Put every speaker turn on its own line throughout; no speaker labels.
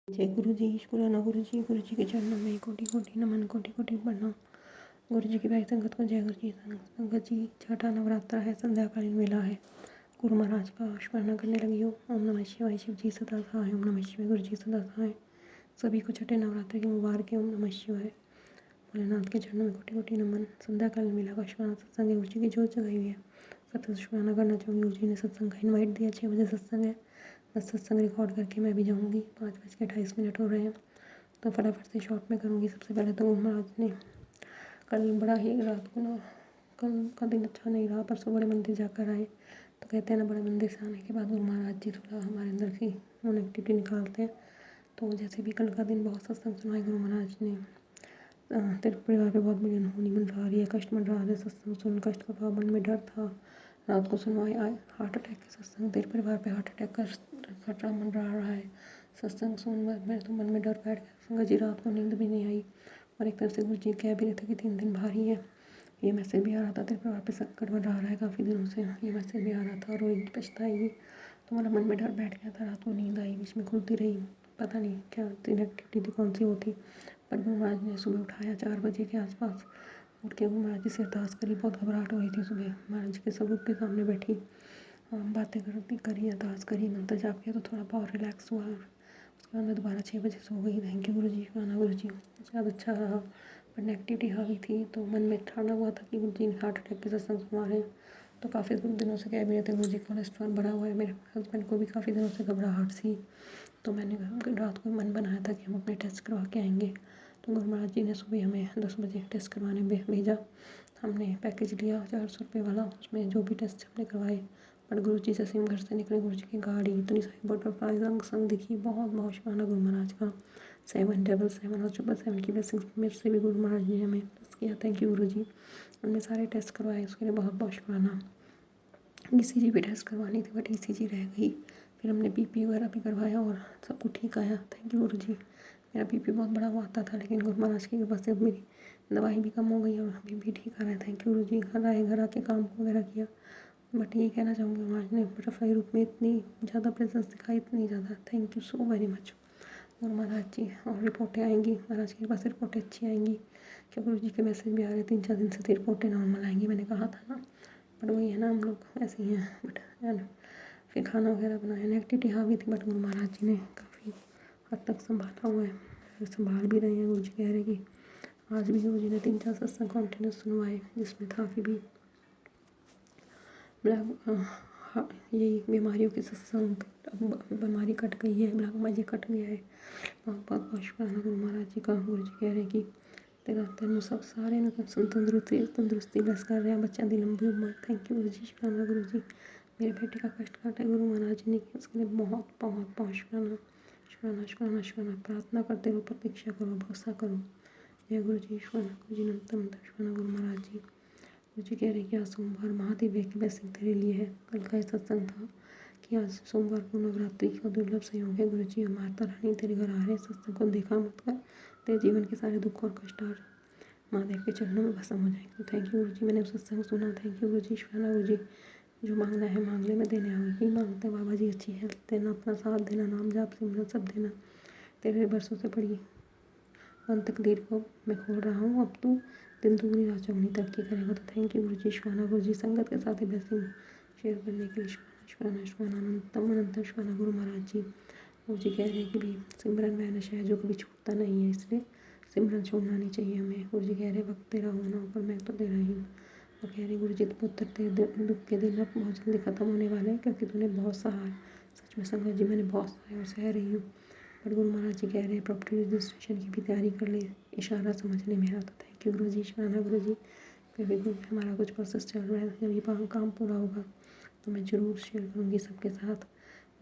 जय गुरु जी, शुक्राना गुरु जी के चरणों में कोटि कोटि नमन, कोटि कोटि प्रणाम। गुरु जी की भाई संगत को जय गुरु जी। संगत जी, छठा नवरात्र है, संध्याकालीन मेला है। गुरु महाराज का स्मरण करने लगी हूँ। ओम नमः शिवाय, शिव जी सदा सहाय। ओम नमः शिवाय, गुरु जी सदा सहाय। सभी को छठे नवरात्र की मुबारक। ओम नमः शिवाय। भोलेनाथ के चरणों में कोटि कोटि नमन। संध्याकालीन मेला का स्मरण सत्संग गुरु जी की जोत जगाई हुई है। सबसे शुक्राना करना चाहूँगी। गुरु जी ने सत्संग का इन्वाइट दिया। 6 बजे सत्संग है। बस सत्संग रिकॉर्ड करके मैं भी जाऊँगी। 5:28 हो रहे हैं, तो फटाफट से शॉर्ट में करूँगी। सबसे पहले तो गुरु महाराज ने कल बड़ा ही रात को ना, कल का दिन अच्छा नहीं रहा। परसों बड़े मंदिर जाकर आए, तो कहते हैं ना, बड़े मंदिर से आने के बाद गुरु महाराज जी थोड़ा हमारे अंदर की नेगेटिविटी निकालते हैं। तो जैसे भी कल का दिन बहुत सत्संग सुनाए गुरु महाराज ने। तेरे परिवार पे बहुत बड़ी अनहोनी बन रही है, कष्ट बन रहा है। सत्संग सुन कष्ट का भाव मन में डर था। रात को सुनवाए आए हार्ट अटैक के सत्संग। तेरे परिवार पे हार्ट अटैक का खतरा मंडरा रहा है। सत्संग सुन मेरे तो मन में डर बैठ गया। संगत जी, रात को नींद भी नहीं आई। और एक तरफ से गुरु जी कह भी रहे थे कि 3 दिन भारी है। ये मैसेज भी आ रहा था, तेरे परिवार पे संकट बन रहा है काफ़ी दिनों से। ये मैसेज भी आ रहा था। रोई पछताएगी। तो मेरा मन में डर बैठ गया था। रात को नींद आई, बीच में खुलती रही। पता नहीं क्या एक्टिविटी थी, कौन सी होती। पर गुरु महाराज ने सुबह उठाया 4 बजे के आसपास। उठ के गुरु महाराज जी से अरदास करी। बहुत घबराहट हो रही थी। सुबह महाराज जी के स्वरूप के सामने बैठी, बातें करी, अरदास करी, मंत्र जाप किया, तो थोड़ा बहुत रिलैक्स हुआ। उसके बाद मैं दोबारा 6 बजे सो गई। थैंक यू गुरु जी, शुक्राना गुरु जी। उसके बाद अच्छा रहा, पर नेगेटिविटी हावी थी। तो मन में ठाना हुआ था कि गुरु जी हार्ट अटैक के सत्संग सुना रहे हैं। तो काफ़ी दिनों से कह भी रहे थे गुरु जी कोलेस्ट्रॉल बढ़ा हुआ है। मेरे हस्बैंड को भी काफ़ी दिनों से घबराहट सी। तो मैंने रात को मन बनाया था कि हम अपने टेस्ट करवा के आएंगे। तो गुरु महाराज जी ने सुबह हमें 10 बजे टेस्ट करवाने भेजा। हमने पैकेज लिया 400 रुपये वाला। उसमें जो भी टेस्ट हमने करवाए। पर गुरु जी से सिम घर से निकले, गुरु जी की गाड़ी इतनी सारी बटरफ्लाई रंग संग दिखी। बहुत बहुत शुक्राना गुरु महाराज का। 777 और 777 की ब्लेसिंग्स मेरे से भी गुरु महाराज जी ने हमें ब्लेस किया। थैंक यू गुरु जी। हमने सारे टेस्ट करवाए, उसके लिए बहुत बहुत शुक्राना। ECG भी टेस्ट करवानी थी, बट ECG रह गई। फिर हमने BP वगैरह भी करवाया और सब कुछ ठीक आया। थैंक यू गुरु जी। मेरा BP बहुत बड़ा हुआ आता था, लेकिन गुरु महाराज की कृपा से अब मेरी दवाई भी कम हो गई और BP ठीक आ रहा है। थैंक यू गुरु जी। घर आके काम वगैरह किया। बट ये कहना चाहूँगी, महाराज ने बटरफ्लाई रूप में इतनी ज़्यादा प्रेजेंस दिखाई, इतनी ज़्यादा। Thank you so very much Guru Maharaj जी। और रिपोर्टें आएंगी, महाराज की कृपा से रिपोर्टें अच्छी आएंगी। क्या गुरु जी के मैसेज भी आ रहे 3-4 दिन से, रिपोर्टें नॉर्मल आएंगी। मैंने कहा था ना, बट वही है ना, हम लोग ऐसे ही हैं। बट फिर खाना वगैरह बनाया, नेगेटिविटी हावी थी, बट गुरु महाराज जी ने काफ़ी हद तक संभाला हुआ है, संभाल भी रहे हैं। गुरु जी कह रहे कि आज भी गुरु जी ने 3-4 सत्संग कंटिन्यू सुनवाए, जिसमें काफ़ी भी यही बीमारियों के सत्संग, बीमारी कट गई है, ब्लैक मैजिक कट गया है। बहुत बहुत शुक्राना गुरु महाराज जी का। गुरु जी कह रहे कि तेरा तेन सब सारे तंदुरुस्ती ब्लेस कर रहे हैं। बच्चा दी लंबी उम्र। थैंक यू गुरु जी, शुक्राना गुरु जी। मेरे बेटे का कष्ट काटा गुरु महाराज जी ने किया, उसके लिए बहुत बहुत बहुत शुक्राना शुक्राना शुक्राना शुक्राना। प्रार्थना करते रहो, प्रतीक्षा करो, भरोसा करो। जय गुरु जी, शुक्राना गुरु जी, नमतम शुक्राना गुरु महाराज जी। गुरु जी कह रहे कि आज सोमवार महादेव की ब्लेसिंग तेरे लिए है। कल का सत्संग था कि आज सोमवार को नवरात्रि का दुर्लभ संयोग है। गुरु जी, माता रानी तेरे घर आ रहे हैं। सत्संग को देखा मत कर, तेरे जीवन के सारे दुख और कष्ट आज महादेव के चरणों में भस्म हो जाएंगे। थैंक यू गुरु जी, मैंने सत्संग सुना। थैंक यू गुरु जी, शुक्राना गुरु जी। जो मांगना है मांग ले, मैं देने आऊँगी। यही मांगते हैं बाबा जी, अच्छी हेल्थ देना, अपना साथ देना, नाम जाप सिमरन सब देना। तेरे बरसों से पड़ी बंद तकदीर को मैं खोल रहा हूँ। अब तू दिन दुगनी रात चौगुनी तरक्की करेगा। तो थैंक यू गुरु जी, शुक्राना गुरु जी। संगत के साथ ही ब्लेसिंग शेयर करने के लिए शुक्राना शुक्राना अनंतम शुक्राना गुरु महाराज जी। गुरु जी कह रहे हैं कि भी सिमरन वह नशा है जो कभी छूटता नहीं है, इसलिए सिमरन छोड़ना नहीं चाहिए हमें। गुरु जी कह रहे वक्त तेरा होना हो, पर मैं तो दे रही हूँ। और कह रहे गुरु जी, पुत्र तेरे दुख के दिन अब बहुत जल्दी ख़त्म होने वाले हैं, क्योंकि तूने बहुत सहा है। सच में संगत जी, मैंने बहुत सहा और सह रही हूँ। पर गुरु महाराज जी कह रहे हैं प्रॉपर्टी रजिस्ट्रेशन की भी तैयारी कर ले, इशारा समझ ले मेरा। तो थैंक यू गुरु जी, शुक्राना गुरु जी। फिर भी हमारा कुछ प्रोसेस चल रहा है, जब ये काम पूरा होगा तो मैं ज़रूर शेयर करूँगी सबके साथ।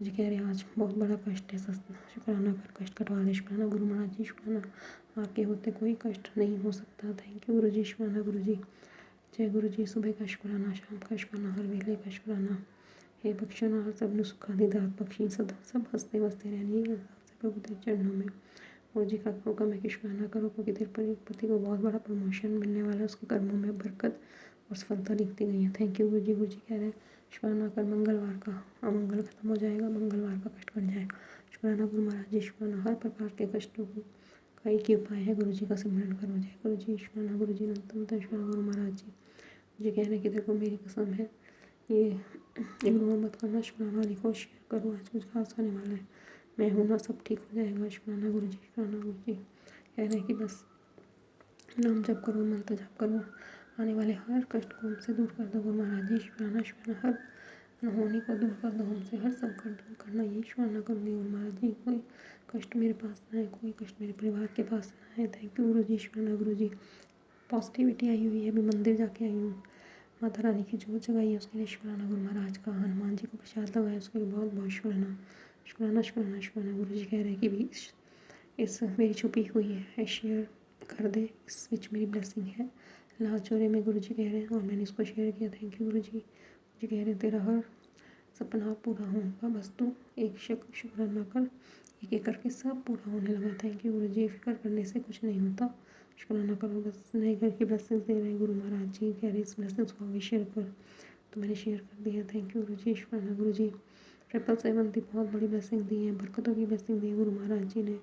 मुझे कह रहे हैं आज बहुत बड़ा कष्ट है, शुक्राना कर कष्ट कटवा दे। शुक्राना गुरु महाराज जी, शुक्राना। आपके होते कोई कष्ट नहीं हो सकता। थैंक यू गुरु जी, शुक्राना गुरु जी। जय गुरु जी। सुबह का शुक्राना, शाम का शुक्राना, हर वेले का शुक्राना। हे बख्शना सबनु सुखादि दात बख्शी, सदा सब हंसते वसते रहनी प्रभु तेरे चरणों में। गुरु जी का हुक्म है कि शुक्राना करो, क्योंकि तेरे पति को बहुत बड़ा प्रमोशन मिलने वाला है। उसके कर्मों में बरकत और सफलता लिखती गई है। थैंक यू गुरु जी। गुरु जी कह रहे हैं शुक्राना कर, मंगलवार का अमंगल खत्म हो जाएगा, मंगलवार का कष्ट कट जाएगा। शुक्राना गुरु महाराज जी, शुक्राना हर प्रकार के कष्टों को का एक ही उपाय है, गुरु जी का सिमरन करो। जय गुरु जी, शुक्राना गुरु जी, नमः शुक्राना गुरु महाराज जी। मुझे कह रहे हैं कि देखो मेरी कसम है, ये इग्नोर मत करना, शुक्राना लिखो, शेयर करो, आज कुछ खास आने वाला है, मैं हूँ ना, सब ठीक हो जाएगा। शुक्राना गुरु जी, शुक्राना गुरु जी। कह रहे हैं कि बस नाम जप करो, मंत्र जप करो, आने वाले हर कष्ट को हमसे दूर कर दो गुरु महाराज जी। शुक्राना शुक्राना हर अनहोनी को दूर कर दो हमसे, हर संकट दूर करना, यही शुक्राना करूँगी गुरु महाराज जी। कोई कष्ट मेरे पास ना है, कोई कष्ट मेरे परिवार के पास ना है। थैंक यू गुरु जी, शुक्राना गुरु जी। पॉजिटिविटी आई हुई है, अभी मंदिर जाके आई हूँ, माता रानी की जोत जगाई है, उसके लिए शुक्राना गुरु महाराज का। हनुमान जी को प्रसाद लगाया, उसके लिए बहुत बहुत शुक्राना, शुक्राना शुक्राना शुक्राना। गुरु जी कह रहे हैं कि भी इस मेरी छुपी हुई है शेयर कर दे, इस बीच मेरी ब्लेसिंग है, लाल चोरे में गुरु जी कह रहे हैं, और मैंने इसको शेयर किया। थैंक यू गुरु जी। मुझे कह रहे हैं तेरा हर सपना पूरा होगा, बस तू एक शुक्राना कर, एक एक करके सब पूरा होने लगा। थैंक यू गुरु जी। फिक्र करने से कुछ नहीं होता, शुक्राना करो बस। नए घर की ब्लेसिंग्स दे रहे हैं गुरु महाराज जी, कह रहे इस ब्लेसिंग्स को आगे शेयर कर, तो मैंने शेयर कर दिया। थैंक यू गुरु जी, शुक्राना गुरु जी। 777 की बहुत बड़ी ब्लेसिंग दी है, बरकतों की ब्लेसिंग दी है गुरु महाराज जी ने,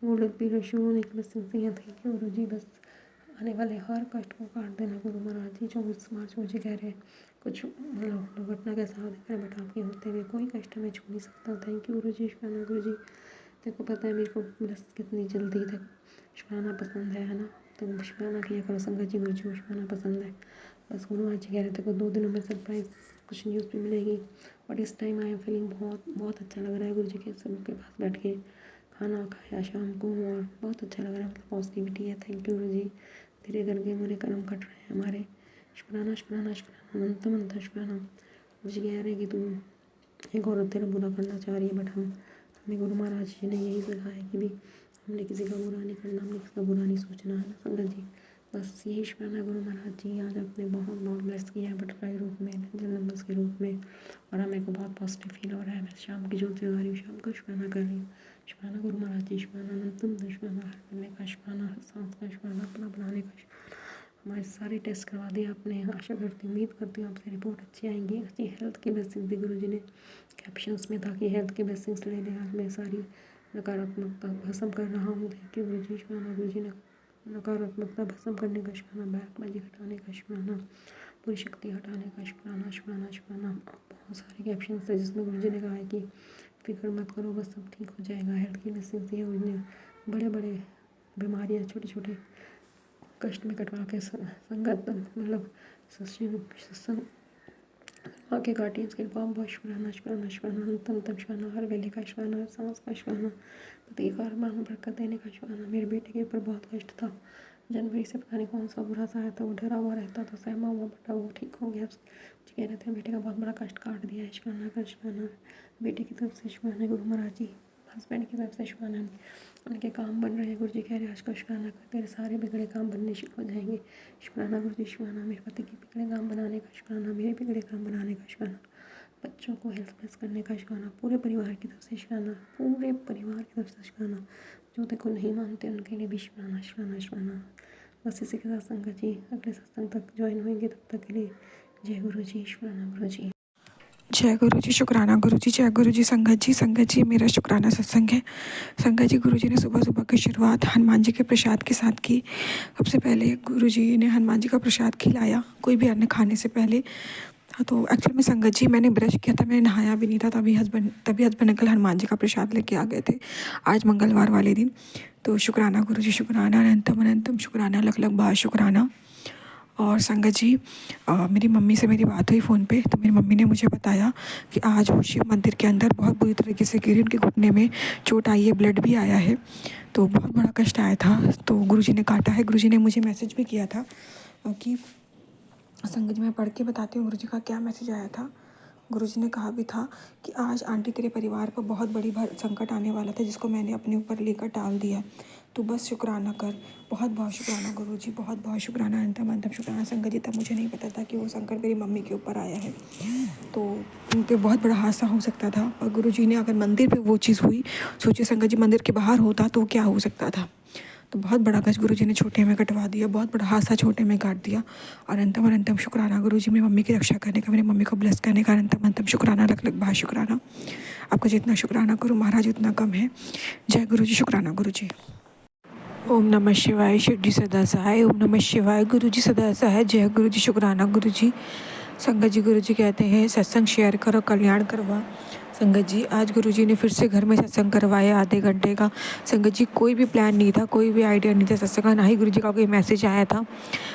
गोल्डन पीरियड शुरू होने की ब्लेसिंग दी है। थैंक यू गुरु जी। बस आने वाले हर कष्ट को काट देना गुरु महाराज जी। 24 मार्च मुझे कह रहे हैं कुछ मतलब दुर्घटना के साथ दिख रहा है, बट आपके होते हुए कोई कष्ट हमें छू नहीं सकता। थैंक यू गुरु जी, शुक्राना गुरु जी। देखो पता है मेरे को बस कितनी जल्दी तक शुक्राना पसंद है ना, तो शुक्राना किया करो संगत जी, गुरु जी को शुक्राना पसंद है। बस गुरु महाराज जी कह रहे थे को 2 दिनों में सरप्राइज कुछ न्यूज़ भी मिलेगी, बट इस टाइम आई एम फीलिंग बहुत बहुत अच्छा लग रहा है। गुरु जी के सबके पास बैठ के खाना खाया शाम को, और बहुत अच्छा लग रहा है, मतलब पॉजिटिविटी है। थैंक यू गुरु जी। धीरे करके बुरे कर्म कट रहे हैं हमारे, शुक्राना शुक्राना शुक्राना, मनता मनता शुक्राना। मुझे कह रहे हैं कि तुम एक औरत तेरा बुरा करना चाह रही है, बट हमें गुरु महाराज जी ने यही सिखाया है कि भी हमने किसी का बुरा नहीं करना, हमने किसी का बुरा नहीं सोचना, है ना संगत जी। बस यही शुक्राना गुरु महाराज जी। आज आपने बहुत बहुत ब्लेस किया है बटरफ्लाई रूप में, एंजल नंबर्स के रूप में, और हमें को बहुत पॉजिटिव फील हो रहा है। मैं शाम की ज्योति जगा रही हूँ, शाम का शुक्राना कर रही हूँ। शुक्राना गुरु महाराज जी, शुक्राना अनंतम शुक्राना, हर मिलने का शुक्राना, हर सांस का शुक्राना, अपना बनाने का शुक्राना। हमारे सारे टेस्ट करवा दिए आपने, आशा करती हूँ, उम्मीद करती हूँ आपसे रिपोर्ट अच्छी आएंगी। अच्छी हेल्थ की ब्लेसिंग दी गुरु जी ने कैप्शंस में, ताकि हेल्थ की ब्लेसिंग्स ले लें। आज मैं सारी नकारात्मकता भस्म कर रहा हूँ। थैंक यू गुरु जी, शुक्राना गुरु जी ने नकारात्मकता भस्म करने का शुक्राना, बैकबाजी हटाने का शुक्राना, पूरी शक्ति हटाने का शुक्राना, शुक्राना शुक्राना। बहुत सारे कैप्शंस थे जिसमें गुरु जी ने कहा है कि फिक्र मत करो, बस सब ठीक हो जाएगा। हेल्थ की ब्लेसिंग्स दी है गुरु जी ने, बड़े बड़े बीमारियाँ छोटे छोटे कष्ट में कटवा के संगत मतलब सत्संग के गार्डियंस के बहुत बहुत शुक्राना शुक्राना शुक्राना, अंतम तम शुक्राना, हर वेले का शुक्राना, हर सांस का शुक्राना, पति के कारोबार में बरकत देने का शुक्राना। मेरे बेटे के ऊपर बहुत कष्ट था, जनवरी से पता नहीं कौन सा बुरा सा आया था, वो डरा हुआ रहता था, सहमा हुआ, बटा वो ठीक हो गया। मुझे कह रहे थे बेटे का बहुत बड़ा कष्ट काट दिया है, शुक्राना का शुक्राना। बेटे की तरफ से शुक्राना गुरु महाराज जी, हस्बैंड की तरफ से शुक्राना, उनके काम बन रहे हैं। गुरु जी कह रहे हैं आज का शुक्राना कर, तेरे सारे बिगड़े काम बनने शुरू हो जाएंगे। शुक्राना गुरु जी, शुक्राना मेरे पति के बिगड़े काम बनाने का शुक्राना, मेरे बिगड़े काम बनाने का शुक्राना, बच्चों को हेल्थ प्लस करने का शुक्राना, पूरे परिवार की तरफ से शुक्राना, पूरे परिवार की तरफ से शुक्राना, जो देखो नहीं मानते उनके लिए भी शुक्राना शुक्राना शुक्राना। बस इसी के साथ संगत जी अगले सत्संग तक ज्वाइन होंगे, तब तक के लिए जय गुरु जी, शुक्राना गुरु जी।
जय गुरु जी, शुक्राना गुरु जी, जय गुरु जी। संगत जी मेरा शुक्राना सत्संग है। संगत जी, गुरु जी ने सुबह सुबह की शुरुआत हनुमान जी के प्रसाद के साथ की। सबसे पहले गुरु जी ने हनुमान जी का प्रसाद खिलाया, कोई भी अन्न खाने से पहले। हाँ, तो एक्चुअल में संगत जी मैंने ब्रश किया था, मैंने नहाया भी नहीं था, तभी हस्बैंड अंकल हनुमान जी का प्रसाद लेके आ गए थे आज मंगलवार वाले दिन। तो शुक्राना गुरु जी, शुक्राना अनंतम अनंतम शुक्राना, लख लख बार शुक्राना। और संगत जी मेरी मम्मी से मेरी बात हुई फ़ोन पे, तो मेरी मम्मी ने मुझे बताया कि आज वो शिव मंदिर के अंदर बहुत बुरी तरीके से गिरी, उनके घुटने में चोट आई है, ब्लड भी आया है, तो बहुत बड़ा कष्ट आया था। तो गुरुजी ने काटा है। गुरुजी ने मुझे मैसेज भी किया था कि संगत जी मैं पढ़ के बताती हूँ गुरुजी का क्या मैसेज आया था। गुरुजी ने कहा भी था कि आज आंटी तेरे परिवार पर बहुत बड़ी संकट आने वाला था, जिसको मैंने अपने ऊपर लेकर टाल दिया, तो बस शुक्राना कर। बहुत बहुत शुक्राना गुरुजी, बहुत बहुत शुक्राना, अंतम अंतम शुक्राना। संगत जी तब मुझे नहीं पता था कि वो संकट मेरी मम्मी के ऊपर आया है, तो उन पर बहुत बड़ा हादसा हो सकता था। और गुरुजी ने अगर मंदिर पे वो चीज़ हुई, सोचिए संगत जी मंदिर के बाहर होता तो क्या हो सकता था। तो बहुत बड़ा गज गुरुजी ने छोटे में कटवा दिया, बहुत बड़ा हादसा छोटे में काट दिया। और अनंतम अनंतम शुक्राना गुरुजी, मेरी मम्मी की रक्षा करने का, मेरी मम्मी को ब्लेस करने का अनंतम अनंतम शुक्राना, लख लख बार शुक्राना। आपको जितना शुक्राना करूँ महाराज उतना कम है। जय गुरुजी, शुक्राना गुरुजी। ओम नमः शिवाय, शिव जी सदा सहाय। ओम नमः शिवाय, गुरु जी सदा सहाय। जय गुरु जी, शुक्राना गुरु जी। संगत जी, गुरु जी कहते हैं सत्संग शेयर करो, कल्याण करवा। संगत जी, आज गुरु जी ने फिर से घर में सत्संग करवाया आधे घंटे का। संगत जी, कोई भी प्लान नहीं था, कोई भी आइडिया नहीं था सत्संग का, ना ही गुरु जी का कोई मैसेज आया था।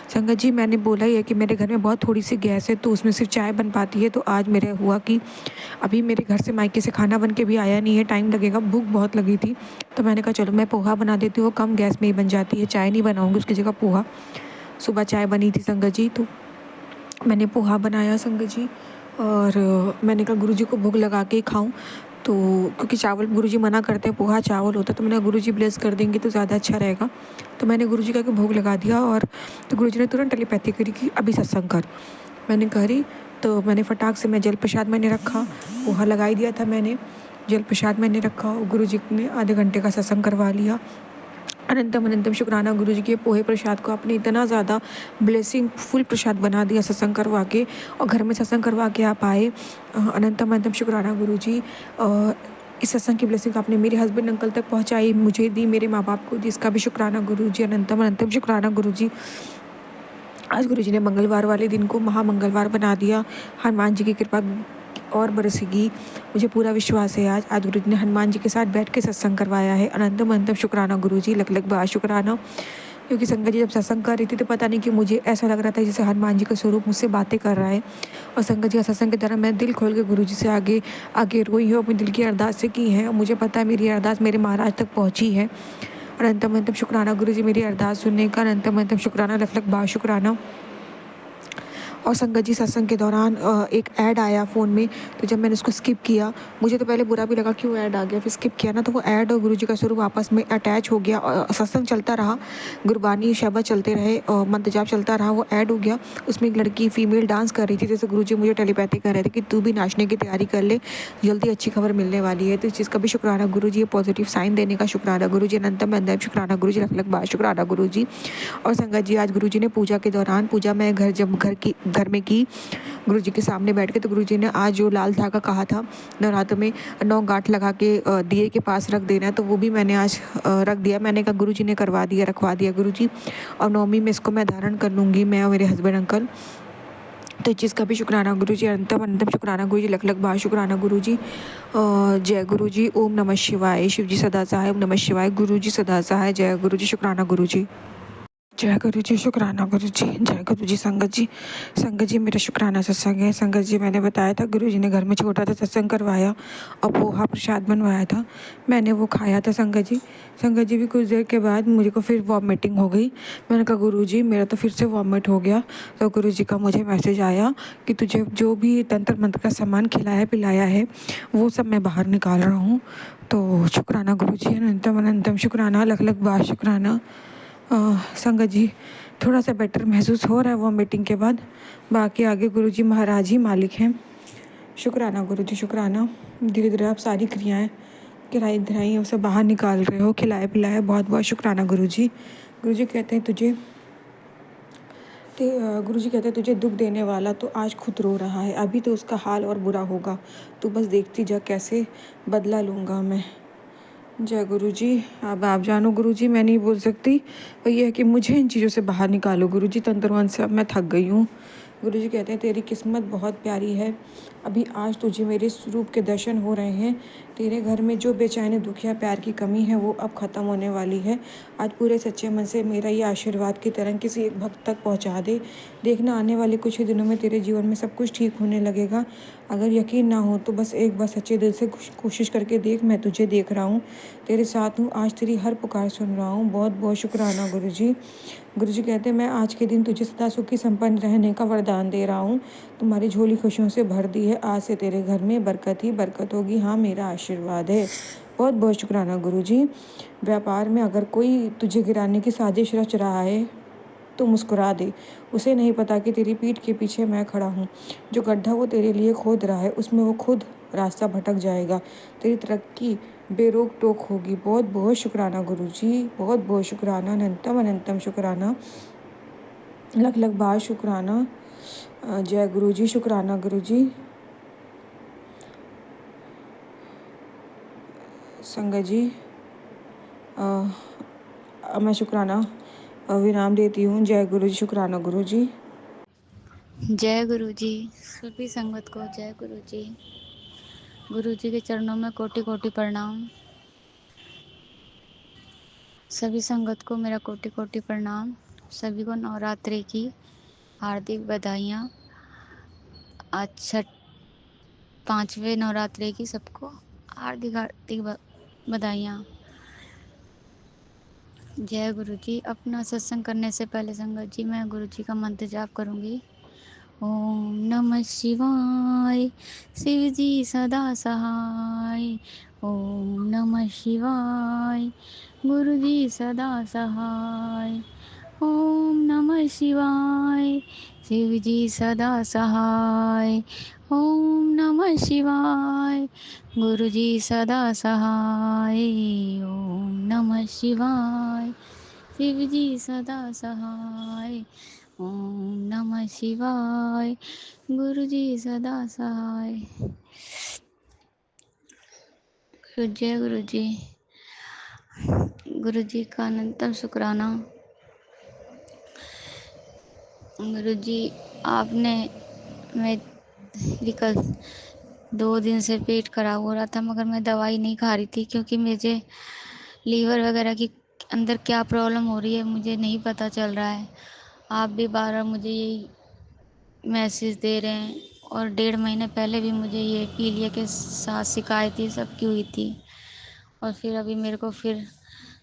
संगत जी, मैंने बोला ही है कि मेरे घर में बहुत थोड़ी सी गैस है, तो उसमें सिर्फ चाय बन पाती है। तो आज मेरे हुआ कि अभी मेरे घर से मायके से खाना बन के भी आया नहीं है, टाइम लगेगा, भूख बहुत लगी थी। तो मैंने कहा चलो मैं पोहा बना देती हूँ, कम गैस में ही बन जाती है, चाय नहीं बनाऊँगी उसकी जगह पोहा। सुबह चाय बनी थी संगत जी, तो मैंने पोहा बनाया संगत जी। और मैंने कहा गुरुजी को भोग लगा के खाऊं, तो क्योंकि चावल गुरुजी मना करते हैं, पोहा चावल होता है, तो मैंने गुरुजी ब्लेस कर देंगे तो ज़्यादा अच्छा रहेगा। तो मैंने गुरुजी का भोग लगा दिया। और तो गुरुजी ने तुरंत टेलीपैथी करी कि अभी सत्संग कर। मैंने करी, तो मैंने फटाक से मैं जल प्रसाद मैंने रखा, पोहा लगा ही दिया था मैंने, जल प्रसाद मैंने रखा, और गुरुजी ने आधे घंटे का सत्संग करवा लिया। अनंतम अनंतम शुक्राना गुरुजी के पोहे प्रसाद को आपने इतना ज़्यादा ब्लेसिंग फुल प्रसाद बना दिया सत्संग करवा के, और घर में सत्संग करवा के आप आए। अनंतम अनंतम शुक्राना गुरुजी। इस सत्संग की ब्लेसिंग आपने मेरे हस्बैंड अंकल तक पहुंचाई, मुझे दी, मेरे माँ बाप को दी, इसका भी शुक्राना गुरुजी। अनंतम अनंतम शुक्राना गुरुजी। आज गुरुजी ने मंगलवार वाले दिन को महामंगलवार बना दिया। हनुमान जी की कृपा और बरसेगी, मुझे पूरा विश्वास है। आज आज गुरुजी ने हनुमान जी के साथ बैठ के सत्संग करवाया है। अनंतम अनंतम शुक्राना गुरुजी, लख लख बार शुक्राना। क्योंकि संगत जी जब सत्संग कर रही थी तो पता नहीं कि मुझे ऐसा लग रहा था जैसे हनुमान जी का स्वरूप मुझसे बातें कर रहा है। और संगत जी सत्संग के दौरान मैं दिल खोल के गुरुजी से आगे आगे रोई हूँ, अपने दिल की अरदासें की हैं। मुझे पता है मेरी अरदास मेरे महाराज तक पहुँची है। अनंतम अनंतम शुक्राना गुरुजी मेरी अरदास सुनने का। अनंतम अनंतम शुक्राना, लख लख बार शुक्राना। और संगत जी सत्संग के दौरान एक ऐड आया फ़ोन में, तो जब मैंने उसको स्किप किया, मुझे तो पहले बुरा भी लगा क्यों ऐड आ गया, फिर स्किप किया ना, तो वो ऐड और गुरुजी का स्वरूप आपस में अटैच हो गया। और सत्संग चलता रहा, गुरबानी शब्द चलते रहे और मंत्र जाप चलता रहा, वो ऐड हो गया। उसमें एक लड़की फीमेल डांस कर रही थी, जैसे गुरुजी मुझे टेलीपैथी कर रहे थे कि तू भी नाचने की तैयारी कर ले, जल्दी अच्छी खबर मिलने वाली है। तो इस चीज़ का भी शुक्राना गुरुजी, पॉजिटिव साइन देने का शुक्राना गुरुजी। अनंतम अनंतम शुक्राना गुरुजी, लख लख बार शुक्राना गुरुजी। और संगत जी आज गुरुजी ने पूजा के दौरान, पूजा मैं घर में की गुरुजी के सामने बैठ के, तो गुरुजी ने आज जो लाल धागा कहा था नवरात्र में 9 गांठ लगा के दिए के पास रख देना है, तो वो भी मैंने आज रख दिया। मैंने कहा गुरुजी ने करवा दिया, रखवा दिया गुरुजी। और नवमी में इसको मैं धारण कर लूँगी, मैं और मेरे हस्बैंड अंकल। तो इस चीज़ का भी शुक्राना गुरुजी। अनंतम अनंतम शुक्राना गुरुजी, लख लख बार शुक्राना गुरुजी। जय गुरुजी। ओम नमः शिवाय, शिव जी सदा सहाय। ओम नमः शिवाय, गुरुजी सदा सहाय। जय गुरुजी, शुक्राना गुरुजी। जय गुरु जी, शुक्राना गुरु जी। जय गुरु जी। संगत जी मेरा शुक्राना सत्संग है। संगत जी मैंने बताया था गुरु जी ने घर में छोटा सा सत्संग करवाया और पोहा प्रसाद बनवाया था, मैंने वो खाया था संगत जी भी कुछ देर के बाद मुझे को फिर वॉमिटिंग हो गई। मैंने कहा गुरु जी मेरा तो फिर से वॉमिट हो गया। तो गुरु जी का मुझे मैसेज आया कि तुझे जो भी तंत्र मंत्र का सामान खिलाया पिलाया है वो सब मैं बाहर निकाल रहा हूँ। तो शुक्राना गुरु जी, अनंतम अनंतम शुक्राना, लख लख बार शुक्राना। संगत जी थोड़ा सा बेटर महसूस हो रहा है वॉमिटिंग के बाद, बाकी आगे गुरुजी महाराज ही मालिक हैं। शुक्राना गुरुजी, शुक्राना। धीरे धीरे आप सारी क्रियाएं किराई धराई उसे बाहर निकाल रहे हो, खिलाए पिलाए, बहुत बहुत शुक्राना गुरुजी। गुरुजी कहते हैं तुझे दुख देने वाला तो आज खुद रो रहा है, अभी तो उसका हाल और बुरा होगा, तू बस देखती जा कैसे बदला लूँगा मैं। जय गुरुजी। अब आप जानो गुरुजी, मैं नहीं बोल सकती, पर यह है कि मुझे इन चीज़ों से बाहर निकालो गुरुजी, तंत्र मंत्र से अब मैं थक गई हूँ। गुरुजी कहते हैं तेरी किस्मत बहुत प्यारी है, अभी आज तुझे मेरे स्वरूप के दर्शन हो रहे हैं। तेरे घर में जो बेचैनी दुख या प्यार की कमी है वो अब ख़त्म होने वाली है। आज पूरे सच्चे मन से मेरा ये आशीर्वाद की तरह किसी एक भक्त तक पहुँचा दे। देखना आने वाले कुछ ही दिनों में तेरे जीवन में सब कुछ ठीक होने लगेगा। अगर यकीन ना हो तो बस एक बार सच्चे दिल से कोशिश करके देख, मैं तुझे देख रहा हूँ, तेरे साथ हूँ, आज तेरी हर पुकार सुन रहा हूँ। बहुत बहुत शुक्राना गुरुजी। गुरुजी कहते हैं मैं आज के दिन तुझे सदा सुखी संपन्न रहने का वरदान दे रहा हूँ, तुम्हारी झोली खुशियों से भर दी है, आज से तेरे घर में बरकत ही बरकत होगी, हाँ मेरा आशीर्वाद है। बहुत बहुत शुक्राना गुरुजी। व्यापार में अगर कोई तुझे गिराने की साजिश रच रहा है तो मुस्कुरा दे, उसे नहीं पता कि तेरी पीठ के पीछे मैं खड़ा हूँ। जो गड्ढा वो तेरे लिए खोद रहा है उसमें वो खुद रास्ता भटक जाएगा। तेरी तरक्की बेरोक टोक होगी। बहुत बहुत शुक्राना गुरुजी, बहुत बहुत शुक्राना, अनंतम अनंतम शुक्राना, लख लख बार शुक्राना। जय गुरुजी, शुक्राना गुरुजी। संगत जी, मैं शुक्राना विराम देती हूँ। जय गुरुजी, शुक्राना गुरुजी।
जय गुरु जी। सभी संगत को जय गुरु जी। गुरु जी के चरणों में कोटि कोटि प्रणाम। सभी संगत को मेरा कोटि कोटि प्रणाम। सभी को नवरात्रि की हार्दिक बधाइयाँ। आज 5वें नवरात्रि की सबको हार्दिक हार्दिक बधाइयाँ। जय गुरु जी। अपना सत्संग करने से पहले संगत जी मैं गुरु जी का मंत्र जाप करूँगी। ओम नमः शिवाय, शिव जी सदा सहाय। ओम नमः शिवाय, गुरु जी सदा सहाय। ओम नमः शिवाय, शिव जी सदा सहाय। ओम नमः शिवाय, गुरु जी सदा सहाय। ओम नमः शिवाय, शिव जी सदा सहाय। ओम नमः शिवाय, गुरु जी सदा सहाय। जय गुरु जी। गुरु जी का अनंतम शुक्राना। गुरु जी आपने मेरी कल 2 दिन से पेट खराब हो रहा था, मगर मैं दवाई नहीं खा रही थी क्योंकि मुझे लीवर वगैरह की अंदर क्या प्रॉब्लम हो रही है मुझे नहीं पता चल रहा है। आप भी बार-बार मुझे यही मैसेज दे रहे हैं और 1.5 महीने पहले भी मुझे ये पीलिया के साथ शिकायत ये सब की हुई थी। और फिर अभी मेरे को फिर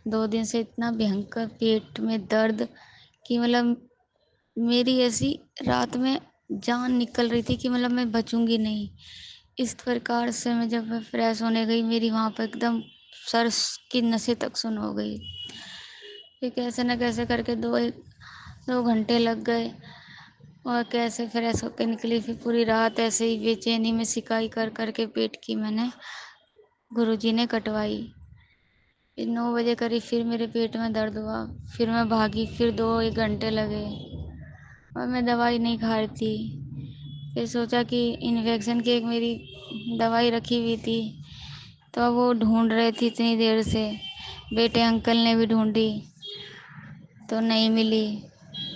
2 दिन से इतना भयंकर पेट में दर्द कि मतलब मेरी ऐसी रात में जान निकल रही थी कि मतलब मैं बचूंगी नहीं। इस प्रकार से मैं जब मैं फ्रेश होने गई मेरी वहाँ पर एकदम सर की नसें तक सुन हो गई। फिर कैसे न कैसे करके 2 घंटे लग गए और कैसे फ्रेश होकर निकली। फिर पूरी रात ऐसे ही बेचैनी में सिकाई कर करके पेट की मैंने गुरुजी ने कटवाई। फिर 9 बजे करीब फिर मेरे पेट में दर्द हुआ। फिर मैं भागी, फिर 2-1 घंटे लगे और मैं दवाई नहीं खा रही थी। फिर सोचा कि इन्फेक्शन की एक मेरी दवाई रखी हुई थी तो वो ढूंढ रहे थे इतनी देर से। बेटे अंकल ने भी ढूंढी तो नहीं मिली।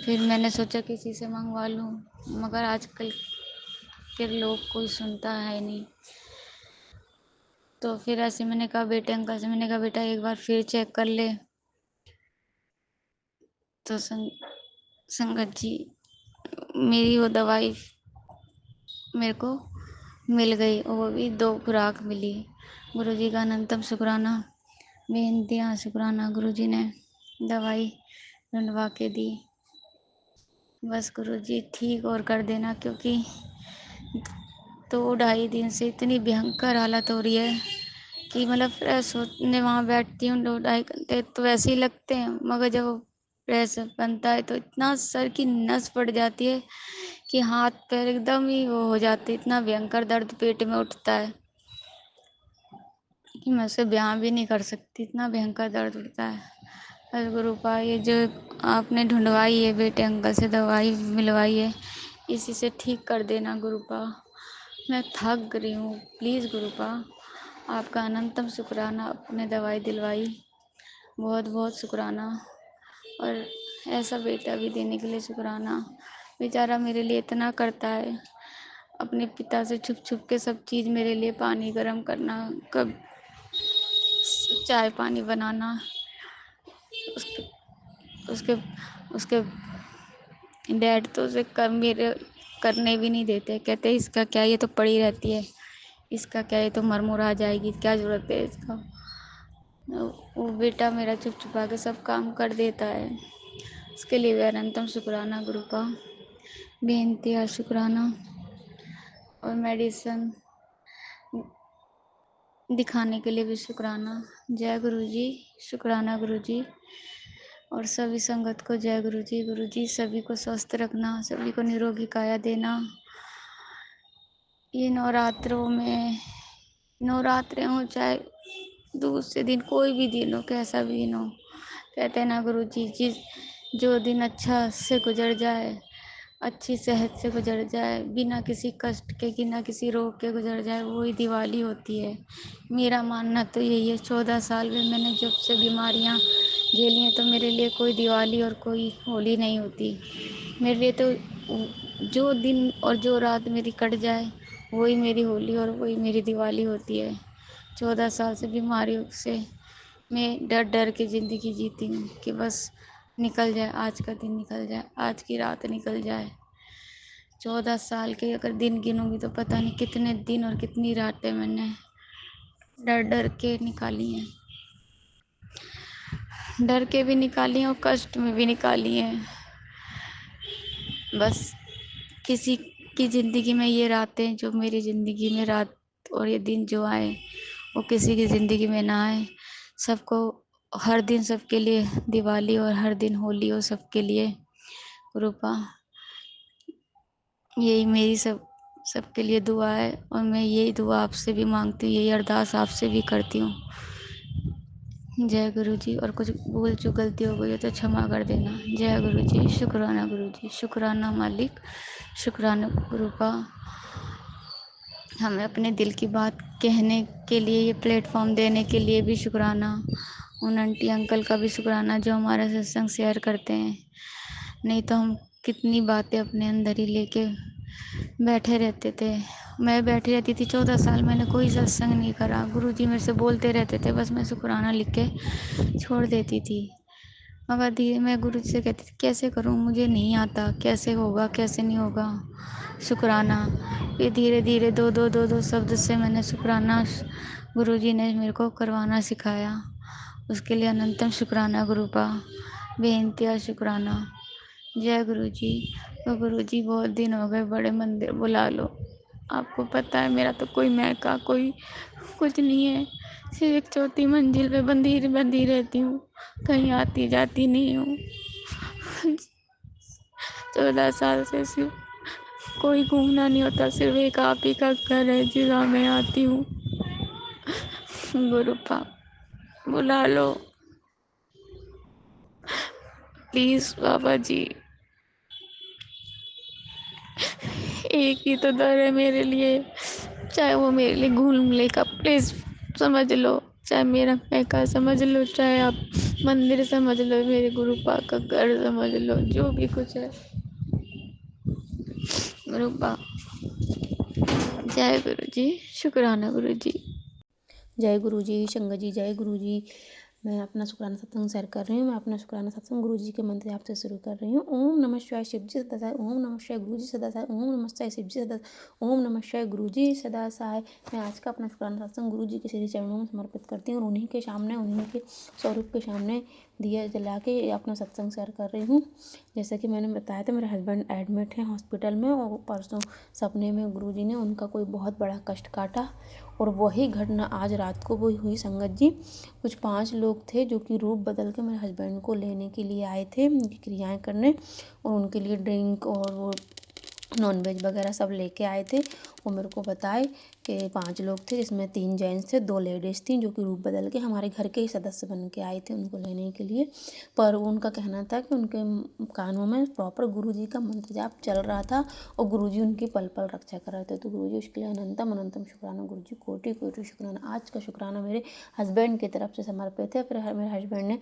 फिर मैंने सोचा किसी से मंगवा लूँ, मगर आजकल फिर लोग कोई सुनता है नहीं। तो फिर ऐसे मैंने कहा बेटे अंकल से, मैंने कहा बेटा एक बार फिर चेक कर ले। तो संगत जी मेरी वो दवाई मेरे को मिल गई और वो भी 2 खुराक मिली। गुरुजी का अनंतम शुक्राना, बेनतियाँ शुक्राना। गुरुजी ने दवाई ढूंढवा के दी। बस गुरुजी ठीक और कर देना, क्योंकि 2-2.5 दिन से इतनी भयंकर हालत हो रही है कि मतलब फ्रेश होने वहाँ बैठती हूँ 2-2.5 घंटे तो वैसे ही लगते हैं, मगर जब फ्रेश बनता है तो इतना सर की नस फट जाती है कि हाथ पैर एकदम ही वो हो जाते। इतना भयंकर दर्द पेट में उठता है कि मैं उसे बयां भी नहीं कर सकती, इतना भयंकर दर्द उठता है। बस गुरुपा ये जो आपने ढूंढवाई है बेटे अंकल से दवाई मिलवाई है, इसी से ठीक कर देना गुरुपा। मैं थक रही हूँ, प्लीज़ गुरुपा आपका अनंतम शुक्राना। आपने दवाई दिलवाई, बहुत बहुत शुक्राना। और ऐसा बेटा भी देने के लिए शुक्राना। बेचारा मेरे लिए इतना करता है, अपने पिता से छुप छुप के सब चीज़ मेरे लिए, पानी गर्म करना, कब चाय पानी बनाना, उसके उसके उसके डैड तो उसे मेरे करने भी नहीं देते। कहते इसका क्या, ये तो पड़ी रहती है, इसका क्या, ये तो मरमुरा जाएगी, क्या ज़रूरत है इसका। वो बेटा मेरा चुप छुपा के सब काम कर देता है। उसके लिए भी अनंतम शुक्राना गुरुपा, बेनती शुक्राना। और मेडिसिन दिखाने के लिए भी शुक्राना। जय गुरु जी, शुक्राना गुरु जी। और सभी संगत को जय गुरु जी। गुरु जी सभी को स्वस्थ रखना, सभी को निरोगी काया देना। ये नवरात्रों में, नवरात्रे हो चाहे दूसरे दिन कोई भी दिन हो, कैसा भी दिन हो, कहते हैं ना गुरुजी, जो दिन अच्छा से गुजर जाए, अच्छी सेहत से गुजर जाए, बिना किसी कष्ट के, बिना किसी रोग के गुजर जाए, वही दिवाली होती है। मेरा मानना तो यही है। 14 साल में मैंने जब से बीमारियां झेली हैं, तो मेरे लिए कोई दिवाली और कोई होली नहीं होती। मेरे लिए तो जो दिन और जो रात मेरी कट जाए, वही मेरी होली और वही मेरी दिवाली होती है। 14 साल से बीमारियों से मैं डर डर के ज़िंदगी जीती हूँ कि बस निकल जाए, आज का दिन निकल जाए, आज की रात निकल जाए। 14 साल के अगर दिन गिनूंगी तो पता नहीं कितने दिन और कितनी रातें मैंने डर डर के निकाली हैं। डर के भी निकाली हैं और कष्ट में भी निकाली हैं। बस किसी की ज़िंदगी में ये रातें जो मेरी ज़िंदगी में रात और ये दिन जो आए, वो किसी की ज़िंदगी में ना आए। सबको हर दिन सबके लिए दिवाली और हर दिन होली हो सबके लिए। कृपा यही मेरी सबके लिए दुआ है, और मैं यही दुआ आपसे भी मांगती हूँ, यही अरदास आपसे भी करती हूँ। जय गुरु जी। और कुछ भूल चूक गलती हो गई हो तो क्षमा कर देना। जय गुरु जी। शुक्राना गुरु जी, शुक्राना मालिक, शुक्राना गुरु का हमें अपने दिल की बात कहने के लिए, ये प्लेटफॉर्म देने के लिए भी शुक्राना। उन आंटी अंकल का भी शुक्राना जो हमारा सत्संग शेयर करते हैं। नहीं तो हम कितनी बातें अपने अंदर ही लेके बैठे रहते थे। मैं बैठी रहती थी 14 साल, मैंने कोई सत्संग नहीं करा। गुरुजी मेरे से बोलते रहते थे, बस मैं शुक्राना लिख के छोड़ देती थी। मगर धीरे मैं गुरुजी से कहती थी कैसे करूँ, मुझे नहीं आता, कैसे होगा कैसे नहीं होगा शुक्राना। फिर धीरे धीरे दो शब्द से मैंने शुक्राना गुरुजी ने मेरे को करवाना सिखाया। उसके लिए अनंतम शुक्राना गुरु का, बेनतिया शुक्राना। जय गुरु जी। तो गुरु जी बहुत दिन हो गए, बड़े मंदिर बुला लो। आपको पता है मेरा तो कोई मैका कोई कुछ नहीं है, सिर्फ एक चौथी मंजिल पे बंधी रहती हूँ, कहीं आती जाती नहीं हूँ। 14 साल से सिर्फ कोई घूमना नहीं होता, सिर्फ एक आप ही का घर है जिसमें मैं आती हूँ। गुरु पाप बुला लो प्लीज बाबा जी। एक ही तो दर है मेरे लिए, चाहे वो मेरे लिए घूमने का प्लेस समझ लो, चाहे मेरा पैका समझ लो, चाहे आप मंदिर समझ लो, मेरे गुरु पा का घर समझ लो, जो भी कुछ है। गुरु पा जय गुरु जी। शुक्राना गुरु जी।
जय गुरु जी। संगत जी जय गुरु जी। मैं अपना शुक्राना सत्संग शेयर कर रही हूँ। मैं अपना शुक्राना सत्संग गुरु जी के मंत्र आपसे शुरू कर रही हूँ। ओम नमः शिवाय शिव जी सदा साय, ओम नमः शिवाय गुरु जी सदा साय, ओम नमः शिवाय शिव जी सदा, ओम नमः शिवाय गुरु जी सदा साय। मैं आज का अपना शुक्राना सत्संग गुरु जी के श्री चरणों में समर्पित करती हूँ और उन्हीं के सामने, उन्हीं के स्वरूप के सामने दिया जला के अपना सत्संग शेयर कर रही हूँ। जैसा कि मैंने बताया था, मेरे हस्बैंड एडमिट हैं हॉस्पिटल में, और परसों सपने में गुरु जी ने उनका कोई बहुत बड़ा कष्ट काटा, और वही घटना आज रात को वो हुई। संगत जी, कुछ 5 लोग थे जो कि रूप बदल के मेरे हस्बैंड को लेने के लिए आए थे, उनकी क्रियाएं करने, और उनके लिए ड्रिंक और वो नॉनवेज वगैरह सब लेके आए थे। वो मेरे को बताए कि 5 लोग थे, जिसमें 3 जेंट्स थे, 2 लेडीज़ थी, जो कि रूप बदल के हमारे घर के ही सदस्य बन के आए थे उनको लेने के लिए। पर उनका कहना था कि उनके कानों में प्रॉपर गुरुजी का मंत्र जाप चल रहा था और गुरुजी उनकी पल पल रक्षा कर रहे थे। तो गुरुजी उसके लिए अनंतम अनंतम शुक्राना गुरुजी, कोटि कोटि शुक्राना। आज का शुक्राना मेरे हस्बैंड की तरफ से समर्पित है। फिर मेरे हस्बैंड ने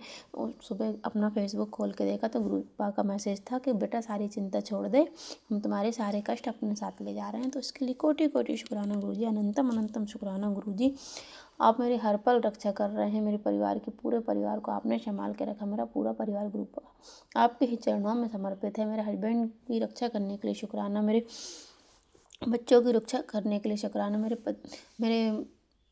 सुबह अपना फेसबुक खोल के देखा तो गुरुपा का मैसेज था कि बेटा सारी चिंता छोड़ दे, हम तुम्हारे सारे कष्ट अपने साथ ले जा रहे हैं। तो इसके लिए कोटि कोटि शुक्राना गुरुजी, अनंतम अनंतम शुक्राना गुरुजी। आप मेरी हर पल रक्षा कर रहे हैं, मेरे परिवार के पूरे परिवार को आपने संभाल के रखा। मेरा पूरा परिवार ग्रुप आपके ही चरणों में समर्पित है। मेरे हस्बैंड की रक्षा करने के लिए शुक्राना, मेरे बच्चों की रक्षा करने के लिए शुक्राना, मेरे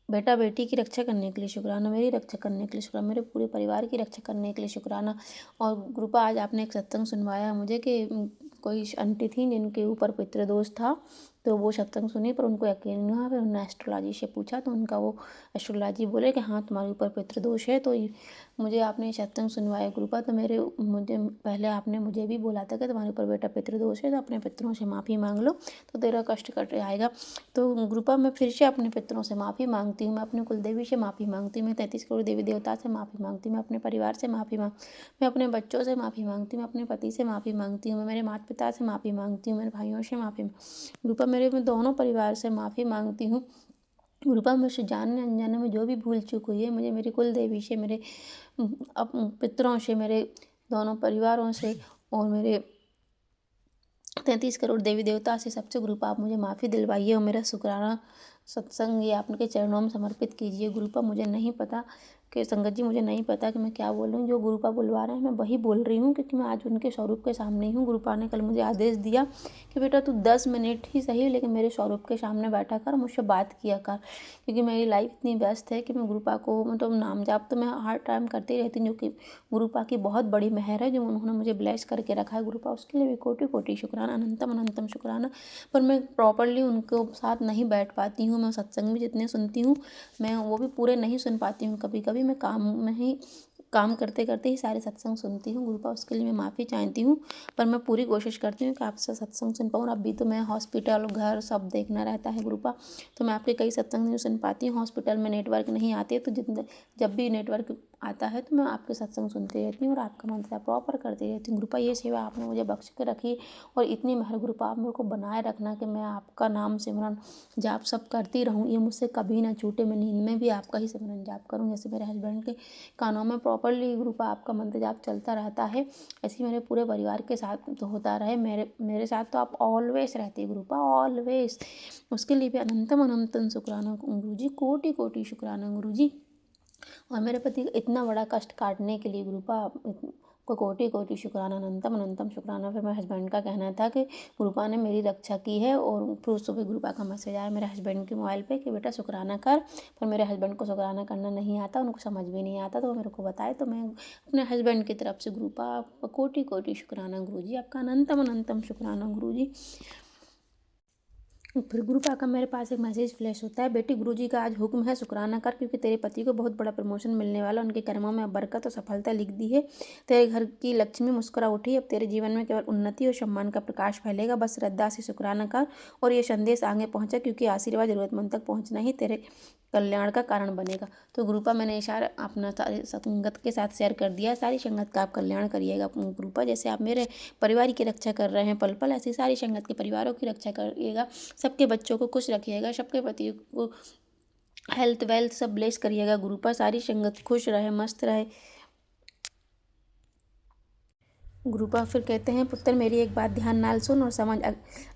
बेटा बेटी की रक्षा करने के लिए शुक्राना, मेरी रक्षा करने के लिए शुक्राना, मेरे पूरे परिवार की रक्षा करने के लिए शुक्राना। और गुरुपा आज आपने एक सत्संग सुनवाया मुझे कि कोई आंटी थी जिनके ऊपर पितृदोष था, तो वो सत्संग सुनी पर उनको यकीन नहीं हुआ। फिर उन्होंने एस्ट्रोलॉजी से पूछा तो उनका वो एस्ट्रोलॉजी बोले कि हाँ तुम्हारे ऊपर पितृदोष है। तो मुझे आपने सत्संग सुनवाया गुरुपा, तो मुझे पहले आपने मुझे भी बोला था कि तुम्हारे ऊपर बेटा पितृदोष है, तो अपने पितरों से माफ़ी मांग लो तो तेरा कष्ट कट आएगा। तो गुरुपा मैं फिर से अपने पितरों से माफ़ी मांगती हूँ, मैं अपने कुलदेवी से माफ़ी मांगती हूँ, मैं 33 करोड़ देवी देवता से माफ़ी मांगती हूँ, मैं अपने परिवार से माफ़ी मैं अपने बच्चों से माफ़ी मांगती हूँ, मैं अपने पति से माफ़ी मांगती हूँ, मैं मेरे माता पिता से माफ़ी मांगती हूँ, मेरे भाइयों से माफ़ी गुरुपा मैं दोनों परिवार से माफ़ी मांगती हूँ। गुरुपा मुझसे जानने अनजाने में जो भी भूल चूक हुई है, मुझे मेरी कुल देवी से, मेरे पितरों से, मेरे दोनों परिवारों से और मेरे 33 करोड़ देवी देवता से, सबसे गुरुपा आप मुझे माफ़ी दिलवाइए और मेरा शुक्राना सत्संग ये आपके चरणों में समर्पित कीजिए। गुरुपा मुझे नहीं पता कि संगत जी मुझे नहीं पता कि मैं क्या बोल रही हूँ, जो गुरुपा बुलवा रहे हैं मैं वही बोल रही हूँ, क्योंकि मैं आज उनके स्वरूप के सामने ही हूँ। गुरुपा ने कल मुझे आदेश दिया कि बेटा तू 10 मिनट ही सही लेकिन मेरे स्वरूप के सामने बैठा कर, मुझसे बात किया कर, क्योंकि मेरी लाइफ इतनी व्यस्त है कि मैं गुरुपा को मतलब नाम जाप तो मैं हर टाइम करती रहती हूँ, जो कि गुरुपा की बहुत बड़ी मेहर है जो उन्होंने मुझे ब्लेस करके रखा है। गुरुपा उसके लिए भी कोटि कोटि शुक्राना, अनंतम अनंतम शुक्राना। पर मैं प्रॉपरली उनके साथ नहीं बैठ पाती हूँ, मैं सत्संग भी जितने सुनती हूँ मैं वो भी पूरे नहीं सुन पाती हूँ। कभी कभी मैं काम करते करते ही सारे सत्संग सुनती हूँ। गुरुपा उसके लिए मैं माफ़ी चाहती हूँ, पर मैं पूरी कोशिश करती हूँ कि आपसे सत्संग सुन पाऊँ। अभी तो मैं हॉस्पिटल घर सब देखना रहता है गुरुपा, तो मैं आपके कई सत्संग नहीं सुन पाती हूँ। हॉस्पिटल में नेटवर्क नहीं आते, तो जब भी नेटवर्क आता है तो मैं आपके सत्संग सुनती रहती हूँ और आपका मंत्र प्रॉपर करती रहती हूँ। गुरुपा ये सेवा आपने मुझे बख्श के रखी और इतनी मेहर गुरुपा आप मेरे को बनाए रखना कि मैं आपका नाम सिमरन जाप सब करती रहूँ, ये मुझसे कभी ना छूटे। मैं नींद में भी आपका ही सिमरन जाप करूँ, जैसे मेरे हस्बैंड के कानों में प्रॉपरली गुरुपा आपका मंत्र जाप चलता रहता है, ऐसे मेरे पूरे परिवार के साथ तो होता रहे। मेरे साथ तो आप ऑलवेज रहते हैं गुरुपा, ऑलवेज। उसके लिए भी अनंतम अनंतम शुक्राना गुरु जी, कोटि कोटि शुक्राना गुरु जी। और मेरे पति को इतना बड़ा कष्ट काटने के लिए गुरुपा को कोटि कोटि शुक्राना, अनंतम अनंतम शुक्राना। फिर मेरे हस्बैंड का कहना था कि गुरुपा ने मेरी रक्षा की है, और फिर सुबह गुरुपा का मैसेज आया मेरे हस्बैंड के मोबाइल पे कि बेटा शुक्राना कर। पर मेरे हस्बैंड को शुक्राना करना नहीं आता, उनको समझ भी नहीं आता, तो वो मेरे को बताए। तो मैं अपने हस्बैंड की तरफ से गुरुपा कोटि कोटि शुक्राना गुरु जी, आपका अनंतम अनंतम शुक्राना गुरु जी। फिर गुरुपा का मेरे पास एक मैसेज फ्लैश होता है, बेटी गुरुजी का आज हुक्म है शुक्राना कर, क्योंकि तेरे पति को बहुत बड़ा प्रमोशन मिलने वाला, उनके कर्मों में अब बरकत और सफलता लिख दी है। तेरे घर की लक्ष्मी मुस्कुरा उठी, अब तेरे जीवन में केवल उन्नति और सम्मान का प्रकाश फैलेगा। बस श्रद्धा से शुक्राना कर और ये संदेश आगे पहुँचा, क्योंकि आशीर्वाद जरूरतमंद तक पहुँचना ही तेरे कल्याण का कारण बनेगा। तो गुरुपा मैंने इशारा अपना सारे संगत के साथ शेयर कर दिया, सारी संगत का आप कल्याण करिएगा गुरुपा। जैसे आप मेरे परिवार की रक्षा कर रहे हैं पल पल, ऐसी सारी संगत के परिवारों की रक्षा करिएगा, सबके बच्चों को खुश रखिएगा, सबके पति को हेल्थ वेल्थ सब ब्लेस करिएगा गुरुपा। सारी संगत खुश रहे, मस्त रहे गुरुपा। फिर कहते हैं, पुत्र मेरी एक बात ध्यान नाल सुन और समझ।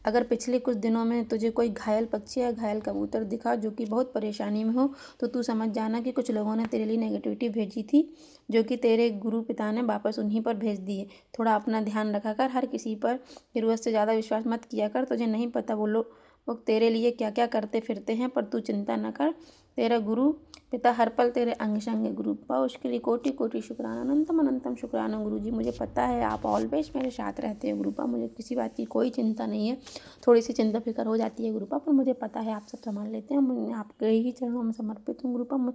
अगर पिछले कुछ दिनों में तुझे कोई घायल पक्षी या घायल कबूतर दिखा जो कि बहुत परेशानी में हो, तो तू समझ जाना कि कुछ लोगों ने तेरे लिए नेगेटिविटी भेजी थी, जो कि तेरे गुरु पिता ने वापस उन्हीं पर भेज दी है। थोड़ा अपना ध्यान रखा कर, हर किसी पर जरूरत से ज़्यादा विश्वास मत किया कर। तुझे नहीं पता वो लोग तेरे लिए क्या क्या करते फिरते हैं, पर तू चिंता न कर, तेरा गुरु पिता हर पल तेरे अंग संग है गुरुपा। उसके लिए कोटि कोटि शुक्राना, अनंतम अनंतम शुक्राना गुरु जी। मुझे पता है आप ऑलवेज मेरे साथ रहते हैं गुरुपा, मुझे किसी बात की कोई चिंता नहीं है। थोड़ी सी चिंता फिक्र हो जाती है गुरुपा, पर मुझे पता है आप सब संभाल लेते हैं। मैं आपके ही चरणों में समर्पित हूँ गुरुपा।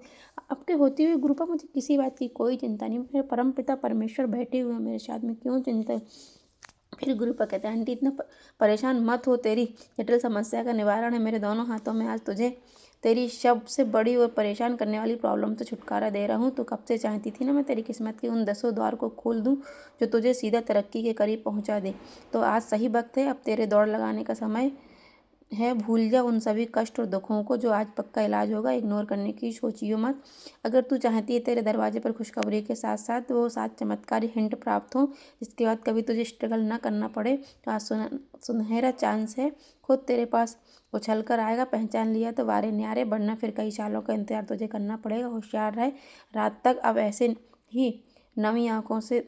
आपके होते हुए गुरुपा मुझे किसी बात की कोई चिंता नहीं। मेरे परम पिता परमेश्वर बैठे हुए हैं मेरे साथ में, क्यों चिंता। फिर गुरुपा कहते हैं, आंटी इतना परेशान मत हो, तेरी जटिल समस्या का निवारण है मेरे दोनों हाथों में। आज तुझे तेरी सबसे बड़ी और परेशान करने वाली प्रॉब्लम से छुटकारा दे रहा हूँ। तो कब से चाहती थी ना मैं तेरी किस्मत के उन 10 द्वार को खोल दूँ जो तुझे सीधा तरक्की के करीब पहुँचा दे। तो आज सही वक्त है, अब तेरे दौड़ लगाने का समय है। भूल जा उन सभी कष्ट और दुखों को, जो आज पक्का इलाज होगा। इग्नोर करने की सोचियो मत। अगर तू चाहती है तेरे दरवाजे पर खुशखबरी के साथ साथ वो 7 चमत्कारी हिंट प्राप्त हो, जिसके बाद कभी तुझे स्ट्रगल ना करना पड़े, तो आज सुनहरा चांस है, खुद तेरे पास उछल कर आएगा। पहचान लिया तो वारे न्यारे, वरना फिर कई सालों का इंतजार तुझे करना पड़ेगा। होशियार रहे, रात तक अब ऐसे ही नवी आंखों से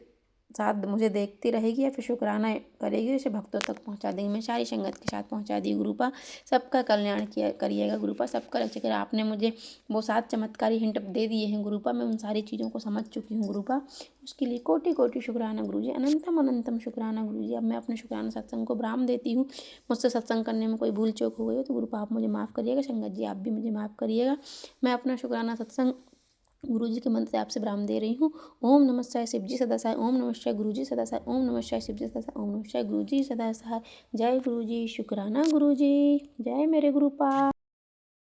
साथ मुझे देखती रहेगी या फिर शुक्राना करेगी, इसे भक्तों तक पहुंचा देंगे। मैं सारी संगत के साथ पहुंचा दी गुरुपा। सबका कल्याण किया करिएगा गुरुपा, सबका रक्षा करिए। आपने मुझे वो 7 चमत्कारी हिंट दे दिए हैं गुरुपा, मैं उन सारी चीज़ों को समझ चुकी हूँ गुरुपा। उसके लिए कोटि कोटि शुक्राना गुरुजी, अनंतम अनंतम शुक्राना गुरुजी। अब मैं अपने शुक्राना सत्संग को विराम देती हूँ। मुझसे सत्संग करने में कोई भूल चूक हो गई हो तो गुरुपा आप मुझे माफ़ करिएगा, संगत जी आप भी मुझे माफ़ करिएगा। मैं अपना शुक्राना सत्संग गुरुजी के मंत्र से आपसे विराम दे रही हूँ। ओम नमः शिवाय शिवजी सदा सहाय, ओम नमः शिवाय गुरुजी सदा सहाय, ओम नमः शिवाय शिवजी सदा सहाय, ओम नमः शिवाय गुरुजी सदा सहाय। जय गुरुजी, शुक्राना गुरुजी, जय मेरे गुरुपा।